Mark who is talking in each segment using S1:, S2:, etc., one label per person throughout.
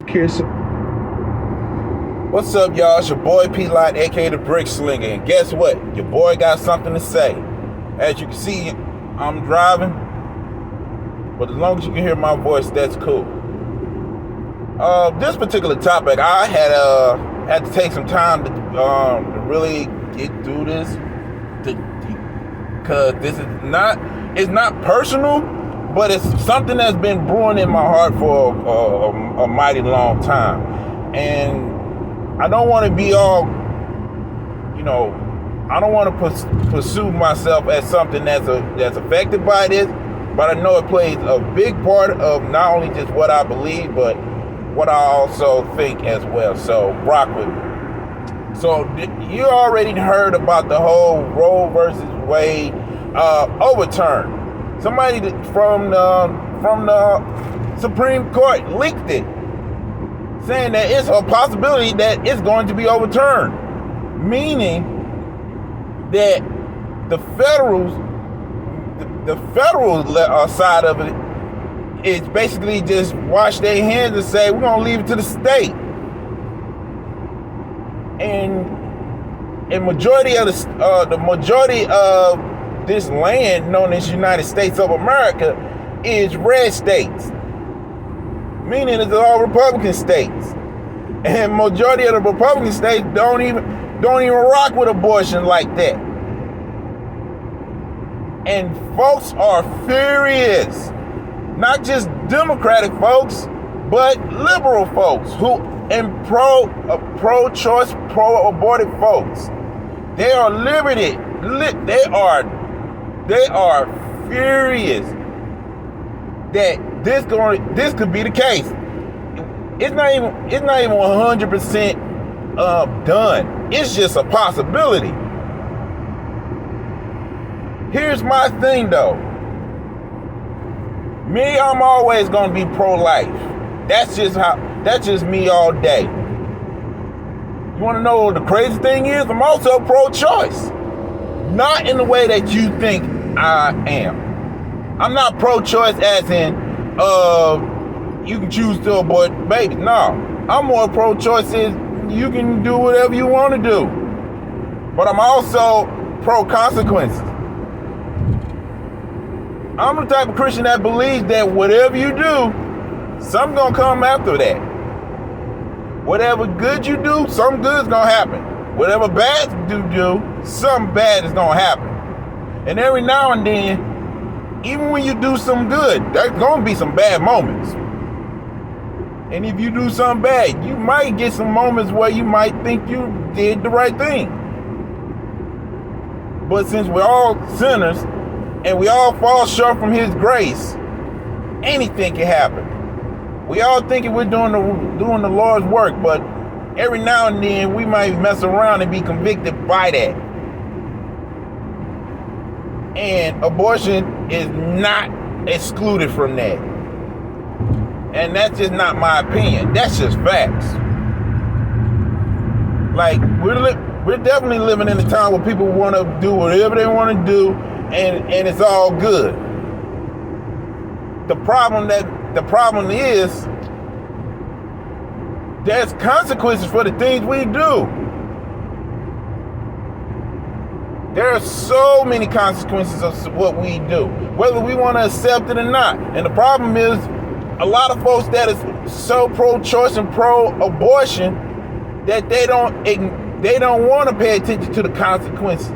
S1: Kiss.
S2: What's up, y'all? It's your boy P-Lot, aka the Brick Slinger. And guess what? Your boy got something to say. As you can see, I'm driving, but as long as you can hear my voice, that's cool. This particular topic, I had to take some time to really get through this, because this is it's not personal, but it's something that's been brewing in my heart for a mighty long time. And I don't want to be all, I don't want to pursue myself as something that's affected by this, but I know it plays a big part of not only just what I believe, but what I also think as well. So rock with me. So you already heard about the whole Roe versus Wade overturn. Somebody from the Supreme Court leaked it, saying that it's a possibility that it's going to be overturned, meaning that the federal side of it is basically just wash their hands and say we're gonna leave it to the state, and majority of the majority of this land known as United States of America is red states, meaning it's all Republican states, and majority of the Republican states don't even rock with abortion like that. And folks are furious, not just Democratic folks, but liberal folks and pro-choice, pro-aborted folks. They are liberated. They are furious that this could be the case. It's not even 100% done. It's just a possibility. Here's my thing though. I'm always gonna be pro-life. That's just me all day. You wanna know what the crazy thing is? I'm also pro-choice. Not in the way that you think I am. I'm not pro-choice as in you can choose to abort babies. No, I'm more pro-choice is you can do whatever you want to do. But I'm also pro-consequences. I'm the type of Christian that believes that whatever you do, something's gonna come after that. Whatever good you do, something good's gonna happen. Whatever bad you do, something bad is gonna happen. And every now and then, even when you do some good, there's gonna be some bad moments. And if you do something bad, you might get some moments where you might think you did the right thing. But since we're all sinners and we all fall short from His grace, anything can happen. We all thinking we're doing the Lord's work, but every now and then we might mess around and be convicted by that. And abortion is not excluded from that. And that's just not my opinion. That's just facts. Like, we're definitely living in a time where people want to do whatever they want to do, and it's all good. The problem is there's consequences for the things we do. There are so many consequences of what we do, whether we want to accept it or not. And the problem is, a lot of folks that is so pro-choice and pro-abortion that they don't want to pay attention to the consequences.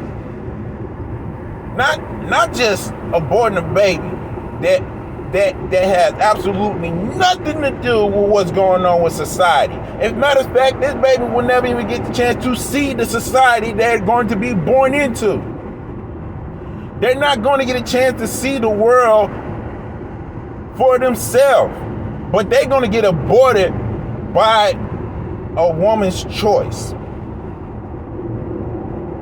S2: Not just aborting a baby that has absolutely nothing to do with what's going on with society. As a matter of fact, this baby will never even get the chance to see the society they're going to be born into. They're not going to get a chance to see the world for themselves, but they're going to get aborted by a woman's choice,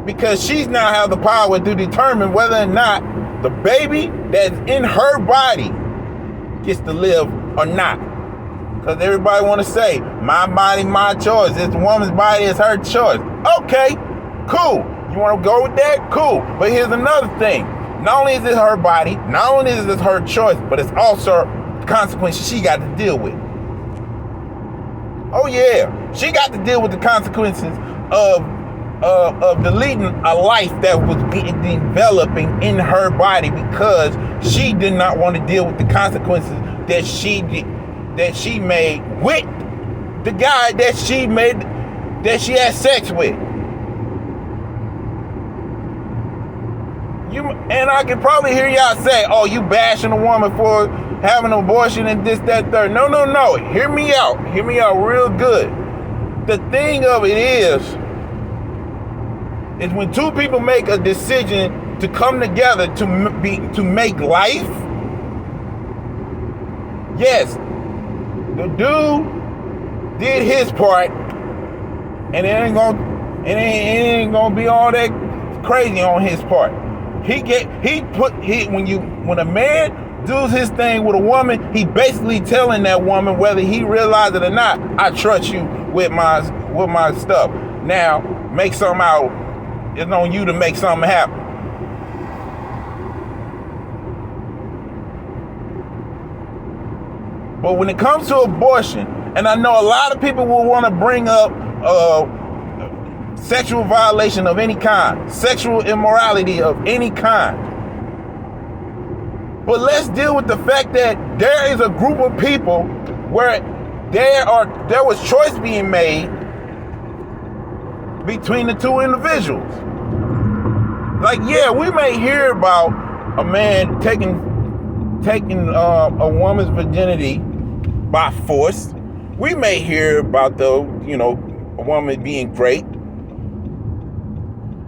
S2: because she's now have the power to determine whether or not the baby that's in her body gets to live or not. Because everybody want to say, my body, my choice. This woman's body is her choice. Okay, cool. You want to go with that? Cool. But here's another thing. Not only is it her body, not only is it her choice, but it's also consequences she got to deal with. Oh yeah, she got to deal with the consequences of deleting a life that was developing in her body because she did not want to deal with the consequences that she made with the guy that she had sex with. And I can probably hear y'all say, "Oh, you bashing a woman for having an abortion and this, that, third." No. Hear me out real good. The thing of it is when two people make a decision to come together to make life. Yes, the dude did his part, and it ain't gonna be all that crazy on his part. When a man does his thing with a woman, he basically telling that woman, whether he realizes it or not, I trust you with my stuff. Now make something out. It's on you to make something happen. But when it comes to abortion, and I know a lot of people will want to bring up sexual violation of any kind, sexual immorality of any kind. But let's deal with the fact that there is a group of people where there was choice being made between the two individuals. Like, yeah, we may hear about a man taking a woman's virginity by force. We may hear about a woman being raped.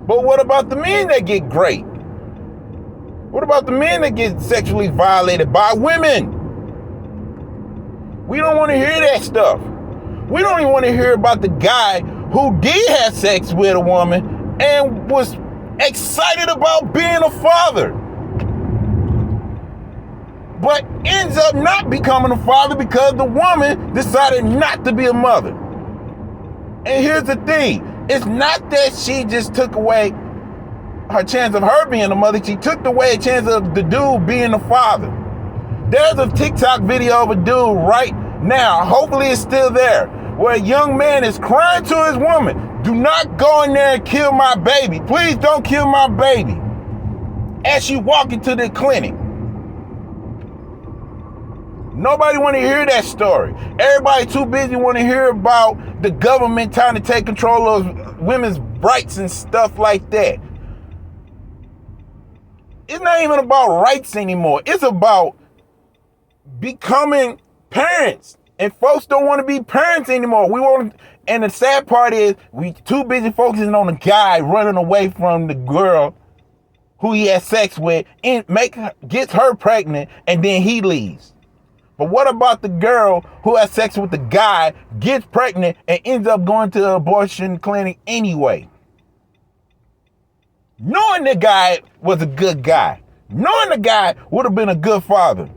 S2: But what about the men that get raped? What about the men that get sexually violated by women? We don't want to hear that stuff. We don't even want to hear about the guy who did have sex with a woman and was excited about being a father, but ends up not becoming a father because the woman decided not to be a mother. And here's the thing. It's not that she just took away her chance of her being a mother. She took away a chance of the dude being a father. There's a TikTok video of a dude right now, hopefully it's still there, where a young man is crying to his woman, "Do not go in there and kill my baby. Please don't kill my baby," as she walk into the clinic. Nobody want to hear that story. Everybody too busy want to hear about the government trying to take control of women's rights and stuff like that. It's not even about rights anymore. It's about becoming parents. And folks don't want to be parents anymore. And the sad part is we too busy focusing on the guy running away from the girl who he has sex with and gets her pregnant, and then he leaves. But what about the girl who has sex with the guy, gets pregnant, and ends up going to the abortion clinic anyway? Knowing the guy was a good guy. Knowing the guy would have been a good father.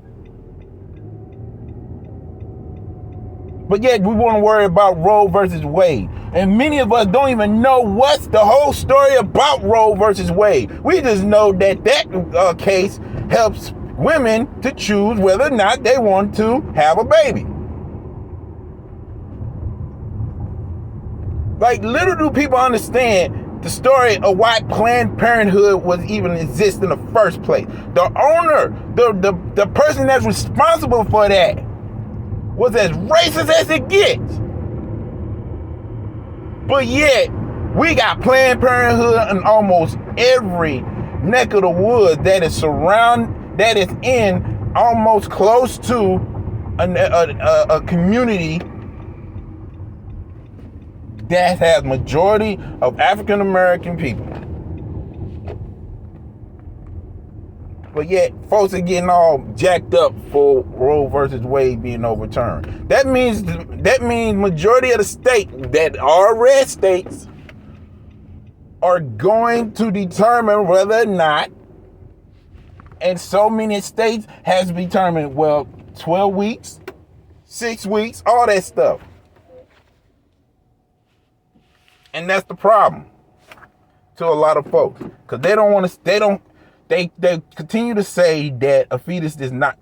S2: But yet we want to worry about Roe versus Wade. And many of us don't even know what's the whole story about Roe versus Wade. We just know that case helps women to choose whether or not they want to have a baby. Like, little do people understand the story of why Planned Parenthood was even exist in the first place. The owner, the person that's responsible for that was as racist as it gets. But yet, we got Planned Parenthood in almost every neck of the woods that is in almost close to a community that has majority of African American people. But yet, folks are getting all jacked up for Roe versus Wade being overturned. That means majority of the states that are red states are going to determine whether or not, and so many states has determined, 12 weeks, 6 weeks, all that stuff. And that's the problem to a lot of folks, because they continue to say that a fetus is not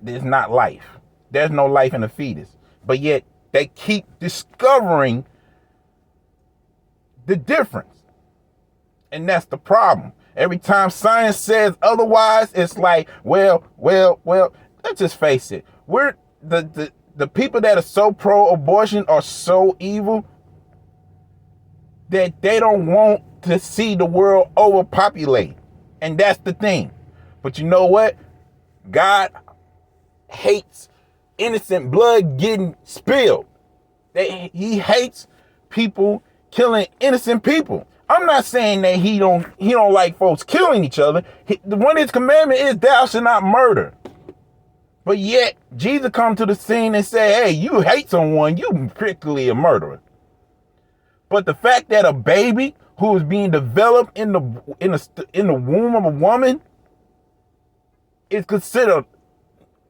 S2: life. There's no life in a fetus. But yet They keep discovering the difference. And that's the problem. Every time science says otherwise, it's like, well, let's just face it. We're the people that are so pro-abortion are so evil that they don't want to see the world overpopulated. And that's the thing. But you know what? God hates innocent blood getting spilled. He hates people killing innocent people. I'm not saying that he don't like folks killing each other. One of his commandments is thou shalt not murder. But yet Jesus come to the scene and say, hey, you hate someone, you particularly a murderer. But the fact that a baby who is being developed in the womb of a woman is considered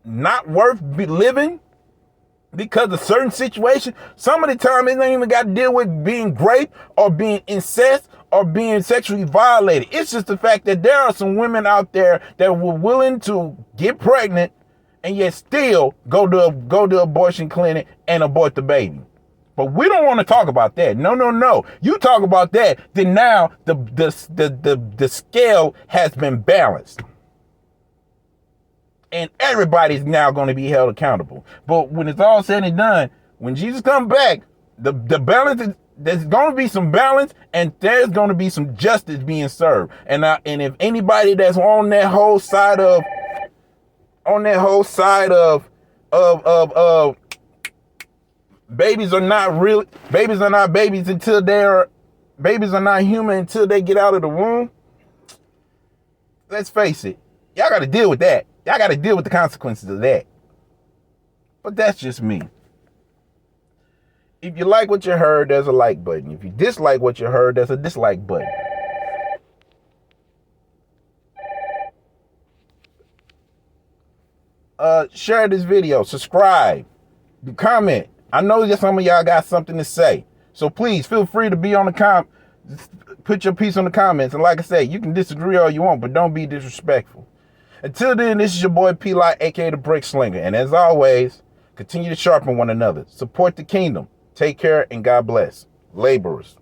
S2: not worth living because of certain situation, some of the time it ain't even got to deal with being raped or being incest or being sexually violated. It's just the fact that there are some women out there that were willing to get pregnant and yet still go to abortion clinic and abort the baby. But we don't want to talk about that. No. You talk about that, then now the scale has been balanced. And everybody's now going to be held accountable. But when it's all said and done, when Jesus comes back, the balance is, there's going to be some balance and there's going to be some justice being served. And if anybody that's on that whole side of babies are not babies until babies are not human until they get out of the womb. Let's face it, y'all got to deal with that. Y'all got to deal with the consequences of that. But that's just me. If you like what you heard, there's a like button. If you dislike what you heard, there's a dislike button. Share this video, subscribe, comment. I know that some of y'all got something to say. So please feel free to be on the put your piece on the comments. And like I said, you can disagree all you want, but don't be disrespectful. Until then, this is your boy P-Light, aka the Brick Slinger. And as always, continue to sharpen one another. Support the kingdom. Take care and God bless. Laborers.